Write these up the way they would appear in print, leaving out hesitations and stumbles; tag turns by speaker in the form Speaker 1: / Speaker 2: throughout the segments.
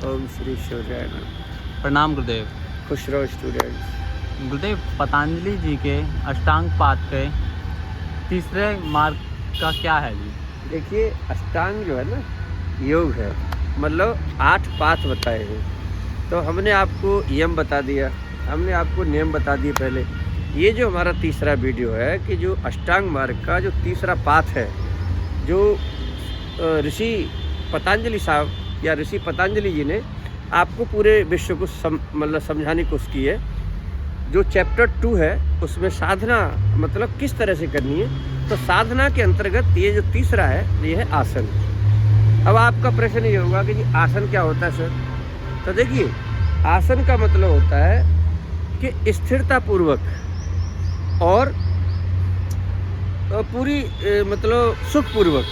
Speaker 1: ओम श्री सूर्याय नमः।
Speaker 2: प्रणाम गुरुदेव।
Speaker 1: खुश रहो स्टूडेंट्स।
Speaker 2: गुरुदेव, पतंजलि जी के अष्टांग पाद के तीसरे मार्ग का क्या है जी?
Speaker 1: देखिए, अष्टांग जो है ना, योग है, मतलब 8 पाथ बताए हैं। तो हमने आपको यम बता दिया, हमने आपको नियम बता दिए पहले। ये जो हमारा तीसरा वीडियो है कि जो अष्टांग मार्ग का जो तीसरा पाथ है, जो ऋषि पतंजलि साहब या ऋषि पतंजलि जी ने आपको पूरे विश्व को मतलब समझाने की कोशिश की है। जो चैप्टर 2 है उसमें साधना मतलब किस तरह से करनी है, तो साधना के अंतर्गत ये जो तीसरा है ये है आसन। अब आपका प्रश्न ये होगा कि जी आसन क्या होता है सर? तो देखिए, आसन का मतलब होता है कि स्थिरता पूर्वक और पूरी मतलब सुखपूर्वक,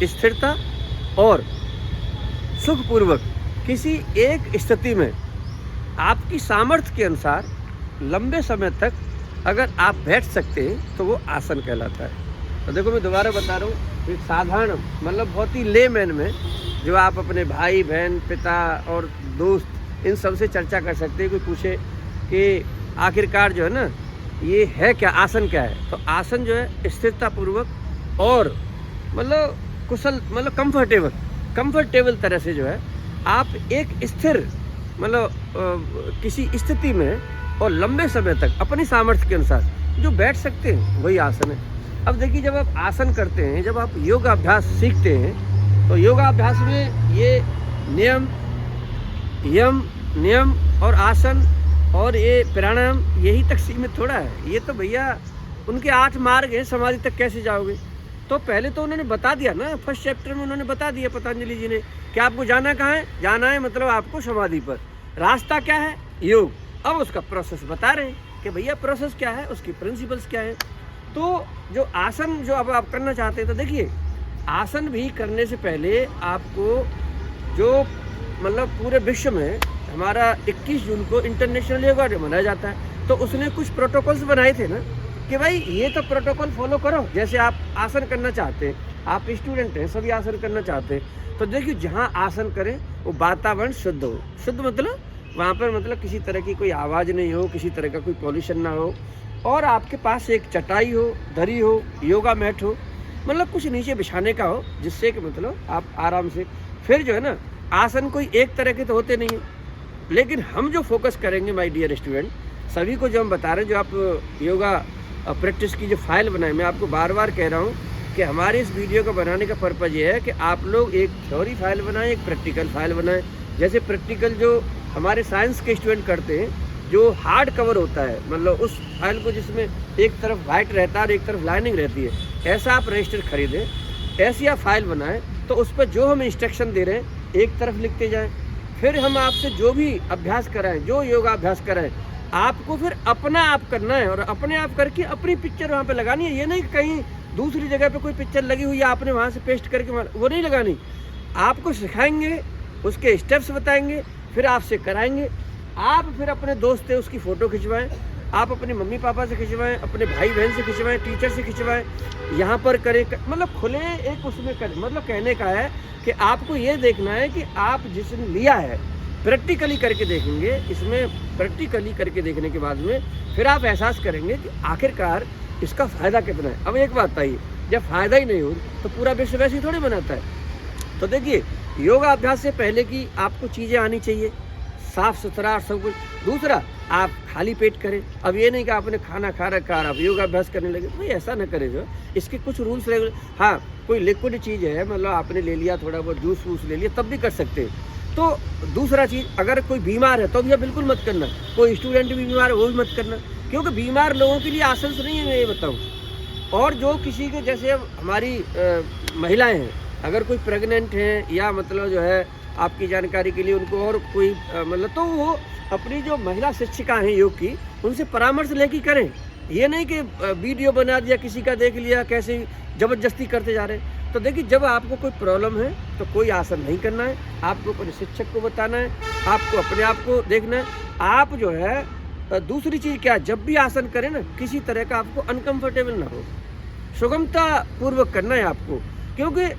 Speaker 1: स्थिरता और सुखपूर्वक किसी एक स्थिति में आपकी सामर्थ्य के अनुसार लंबे समय तक अगर आप बैठ सकते हैं तो वो आसन कहलाता है। तो देखो, मैं दोबारा बता रहा हूँ, एक साधारण मतलब बहुत ही लेमैन में जो आप अपने भाई बहन पिता और दोस्त इन सब से चर्चा कर सकते हैं। कोई पूछे कि आखिरकार जो है ना ये है क्या, आसन क्या है, तो आसन जो है स्थिरता पूर्वक और मतलब कुशल मतलब कंफर्टेबल तरह से जो है आप एक स्थिर मतलब किसी स्थिति में और लंबे समय तक अपनी सामर्थ्य के अनुसार जो बैठ सकते हैं वही आसन है। अब देखिए, जब आप आसन करते हैं, जब आप योगाभ्यास सीखते हैं, तो योगाभ्यास में ये नियम और आसन और ये प्राणायाम यही तक सीमित थोड़ा है। ये तो भैया उनके 8 मार्ग हैं, समाधि तक कैसे जाओगे? तो पहले तो उन्होंने बता दिया ना, फर्स्ट चैप्टर में उन्होंने बता दिया पतंजलि जी ने कि आपको जाना कहाँ है। जाना है मतलब आपको समाधि पर। रास्ता क्या है? योग। अब उसका प्रोसेस बता रहे हैं कि भैया प्रोसेस क्या है, उसकी प्रिंसिपल्स क्या है। तो जो आसन जो अब आप करना चाहते हैं, तो देखिए, आसन भी करने से पहले आपको जो मतलब पूरे विश्व में हमारा 21 जून को इंटरनेशनल योगा डे मनाया जाता है, तो उसने कुछ प्रोटोकॉल्स बनाए थे ना कि भाई ये तो प्रोटोकॉल फॉलो करो। जैसे आप आसन करना चाहते हैं, आप स्टूडेंट हैं, सभी आसन करना चाहते हैं, तो देखिए जहाँ आसन करें वो वातावरण शुद्ध हो। शुद्ध मतलब वहाँ पर मतलब किसी तरह की कोई आवाज़ नहीं हो, किसी तरह का कोई पॉल्यूशन ना हो, और आपके पास एक चटाई हो, दरी हो, योगा मैट हो, मतलब कुछ नीचे बिछाने का हो, जिससे कि मतलब आप आराम से फिर जो है ना, आसन कोई एक तरह के तो होते नहीं हैं, लेकिन हम जो फोकस करेंगे माय डियर स्टूडेंट, सभी को जो हम बता रहे हैं, जो आप योगा प्रैक्टिस की जो फाइल बनाए, मैं आपको बार बार कह रहा हूँ कि हमारे इस वीडियो को बनाने का पर्पज़ ये है कि आप लोग एक थ्योरी फाइल बनाएं, एक प्रैक्टिकल फाइल बनाएं। जैसे प्रैक्टिकल जो हमारे साइंस के स्टूडेंट करते हैं, जो हार्ड कवर होता है, मतलब उस फाइल को जिसमें एक तरफ वाइट रहता है और एक तरफ लाइनिंग रहती है, ऐसा आप रजिस्टर खरीदें, ऐसी आप फाइल बनाएं। तो उस पर जो हम इंस्ट्रक्शन दे रहे हैं एक तरफ लिखते जाएँ, फिर हम आपसे जो भी अभ्यास कराएं, जो योगाभ्यास कराएं, आपको फिर अपना आप करना है और अपने आप करके अपनी पिक्चर वहाँ पे लगानी है। ये नहीं कि कहीं दूसरी जगह पे कोई पिक्चर लगी हुई है आपने वहाँ से पेस्ट करके वो नहीं लगानी। आपको सिखाएंगे, उसके स्टेप्स बताएंगे, फिर आपसे कराएंगे। आप फिर अपने दोस्त से उसकी फ़ोटो खिंचवाएँ, आप अपने मम्मी पापा से खिंचवाएँ, अपने भाई बहन से खिंचवाएँ, टीचर से खिंचवाएँ, यहाँ पर करें, मतलब खुले एक उसमें करें। मतलब कहने का है कि आपको ये देखना है कि आप जिसने लिया है प्रैक्टिकली करके देखेंगे। इसमें प्रैक्टिकली करके देखने के बाद में फिर आप एहसास करेंगे कि आखिरकार इसका फ़ायदा कितना है। अब एक बात बताइए, जब फ़ायदा ही नहीं हो तो पूरा विश्व वैसे ही थोड़ी बनाता है। तो देखिए, योगा अभ्यास से पहले की आपको चीज़ें आनी चाहिए, साफ़ सुथरा और सब कुछ। दूसरा, आप खाली पेट करें। अब ये नहीं कि आपने खाना खा रखा आप योगाभ्यास करने लगे, तो भाई ऐसा ना करें। जो इसके कुछ रूल्स रेगुलर, हाँ, कोई लिक्विड चीज़ है, मतलब आपने ले लिया, थोड़ा बहुत जूस वूस ले लिया, तब भी कर सकते हैं। तो दूसरा चीज़, अगर कोई बीमार है तो भी बिल्कुल मत करना। कोई स्टूडेंट भी बीमार है वो भी मत करना, क्योंकि बीमार लोगों के लिए आसन नहीं है, मैं ये बताऊँ। और जो किसी के जैसे अब हमारी महिलाएं हैं, अगर कोई प्रेग्नेंट हैं या मतलब जो है आपकी जानकारी के लिए उनको और कोई मतलब, तो वो अपनी जो महिला शिक्षिका हैं योग की, उनसे परामर्श लेके करें। ये नहीं कि वीडियो बना दिया, किसी का देख लिया, कैसे ज़बरदस्ती करते जा रहे हैं। तो देखिए, जब आपको कोई प्रॉब्लम है तो कोई आसन नहीं करना है, आपको अपने शिक्षक को बताना है, आपको अपने आप को देखना है। आप जो है दूसरी चीज़ क्या, जब भी आसन करें ना, किसी तरह का आपको अनकंफर्टेबल ना हो, सुगमता पूर्वक करना है आपको। क्योंकि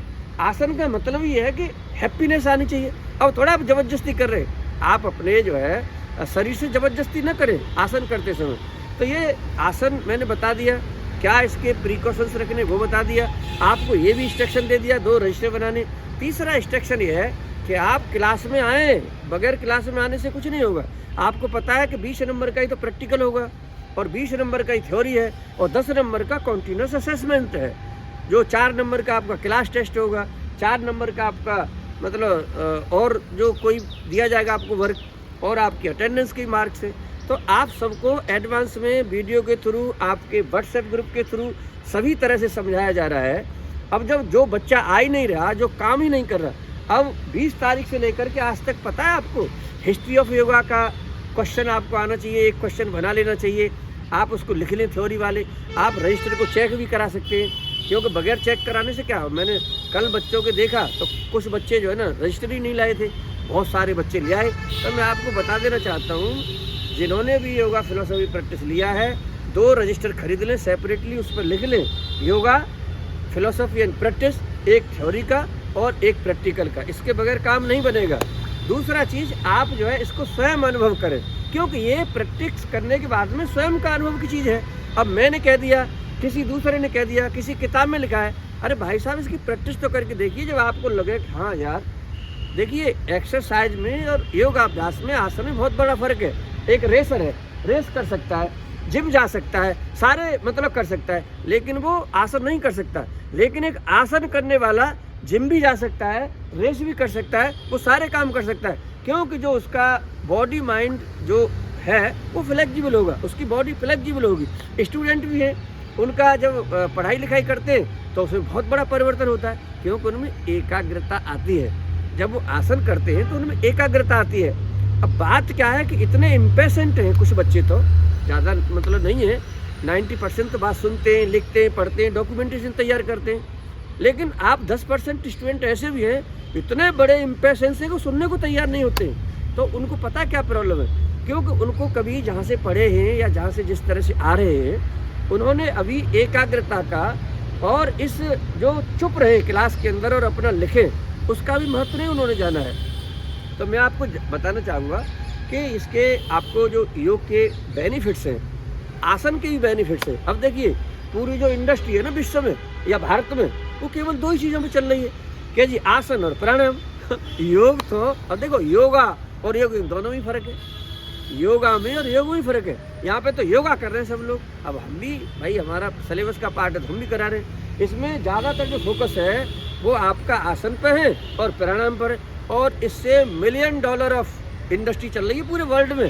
Speaker 1: आसन का मतलब ये है कि हैप्पीनेस आनी चाहिए। अब थोड़ा आप जबरदस्ती कर रहे हैं, आप अपने जो है शरीर से जबरदस्ती न करें आसन करते समय। तो ये आसन मैंने बता दिया, क्या इसके प्रिकॉशंस रखने वो बता दिया, आपको ये भी इंस्ट्रक्शन दे दिया 2 रजिस्टर बनाने। तीसरा इंस्ट्रक्शन ये है कि आप क्लास में आए, बगैर क्लास में आने से कुछ नहीं होगा। आपको पता है कि 20 नंबर का ही तो प्रैक्टिकल होगा और 20 नंबर का ही थ्योरी है और 10 नंबर का कॉन्टिन्यूस असेसमेंट है, जो 4 नंबर का आपका क्लास टेस्ट होगा, 4 नंबर का आपका मतलब और जो कोई दिया जाएगा आपको वर्क और आपकी अटेंडेंस की मार्क्स है। तो आप सबको एडवांस में वीडियो के थ्रू, आपके व्हाट्सएप ग्रुप के थ्रू सभी तरह से समझाया जा रहा है। अब जब जो बच्चा आ ही नहीं रहा, जो काम ही नहीं कर रहा, अब 20 तारीख से लेकर के आज तक पता है आपको हिस्ट्री ऑफ योगा का क्वेश्चन आपको आना चाहिए, एक क्वेश्चन बना लेना चाहिए, आप उसको लिख लें थ्योरी वाले। आप रजिस्टर को चेक भी करा सकते हैं, क्योंकि बगैर चेक कराने से क्या, मैंने कल बच्चों के देखा तो कुछ बच्चे जो है ना रजिस्टर ही नहीं लाए थे, बहुत सारे बच्चे ले आए। तो मैं आपको बता देना चाहता हूँ, जिन्होंने भी योगा फिलोसफी प्रैक्टिस लिया है 2 रजिस्टर खरीद लें सेपरेटली, उस पर लिख लें योगा फिलोसफी एंड प्रैक्टिस, एक थ्योरी का और एक प्रैक्टिकल का। इसके बगैर काम नहीं बनेगा। दूसरा चीज़, आप जो है इसको स्वयं अनुभव करें, क्योंकि ये प्रैक्टिस करने के बाद में स्वयं का अनुभव की चीज़ है। अब मैंने कह दिया, किसी दूसरे ने कह दिया, किसी किताब में लिखा है, अरे भाई साहब इसकी प्रैक्टिस तो करके देखिए, जब आपको लगे कि हाँ यार देखिए एक्सरसाइज में और योगाभ्यास में आसन में बहुत बड़ा फ़र्क है। एक रेसर है, रेस कर सकता है, जिम जा सकता है, सारे मतलब कर सकता है, लेकिन वो आसन नहीं कर सकता। लेकिन एक आसन करने वाला जिम भी जा सकता है, रेस भी कर सकता है, वो सारे काम कर सकता है, क्योंकि जो उसका बॉडी माइंड जो है वो फ्लेक्सिबल होगा, उसकी बॉडी फ्लेक्सिबल होगी। स्टूडेंट भी हैं, उनका जब पढ़ाई लिखाई करते हैं तो उसमें बहुत बड़ा परिवर्तन होता है, क्योंकि उनमें एकाग्रता आती है। जब वो आसन करते हैं तो उनमें एकाग्रता आती है। अब बात क्या है कि इतने इम्पेशेंट हैं कुछ बच्चे, तो ज़्यादा मतलब नहीं है, 90% तो बात सुनते हैं, लिखते हैं, पढ़ते हैं, डॉक्यूमेंटेशन तैयार करते हैं। लेकिन आप 10% स्टूडेंट ऐसे भी हैं, इतने बड़े इम्पेशेंस हैं कि सुनने को तैयार नहीं होते। तो उनको पता क्या प्रॉब्लम है, क्योंकि उनको कभी जहाँ से पढ़े हैं या जहाँ से जिस तरह से आ रहे हैं, उन्होंने अभी एकाग्रता का और इस जो चुप रहे क्लास के अंदर और अपना लिखें, उसका भी महत्व नहीं उन्होंने जाना है। तो मैं आपको बताना चाहूँगा कि इसके आपको जो योग के बेनिफिट्स हैं, आसन के भी बेनिफिट्स हैं। अब देखिए पूरी जो इंडस्ट्री है ना विश्व में या भारत में, वो केवल 2 ही चीज़ों में चल रही है, क्या जी, आसन और प्राणायाम। योग तो अब देखो योगा और योग दोनों में फ़र्क है, योगा में और योग में फ़र्क है। यहाँ पे तो योगा कर रहे हैं सब लोग, अब हम भी भाई हमारा सिलेबस का पार्ट है तो हम भी करा रहे हैं। इसमें ज़्यादातर जो फोकस है वो आपका आसन पर है और प्राणायाम पर है, और इससे $1 मिलियन ऑफ इंडस्ट्री चल रही है पूरे वर्ल्ड में।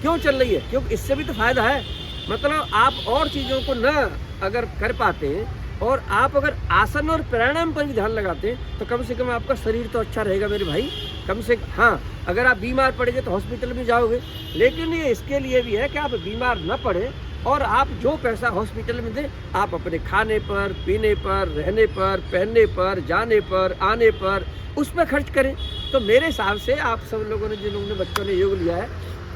Speaker 1: क्यों चल रही है, क्योंकि इससे भी तो फ़ायदा है। मतलब आप और चीज़ों को न अगर कर पाते हैं और आप अगर आसन और प्राणायाम पर भी ध्यान लगाते हैं तो कम से कम आपका शरीर तो अच्छा रहेगा मेरे भाई। कम से हाँ, अगर आप बीमार पड़ेंगे तो हॉस्पिटल में जाओगे, लेकिन ये इसके लिए भी है कि आप बीमार न पड़े और आप जो पैसा हॉस्पिटल में दें आप अपने खाने पर, पीने पर, रहने पर, पहनने पर, जाने पर, आने पर, उस पर खर्च करें। तो मेरे हिसाब से आप सब लोगों ने, जिन लोगों ने बच्चों ने योग लिया है,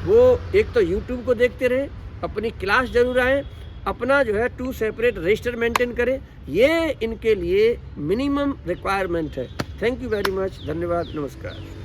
Speaker 1: वो एक तो यूट्यूब को देखते रहें, अपनी क्लास जरूर आएँ, अपना जो है 2 सेपरेट रजिस्टर मेंटेन करें। ये इनके लिए मिनिमम रिक्वायरमेंट है। थैंक यू वेरी मच, धन्यवाद, नमस्कार।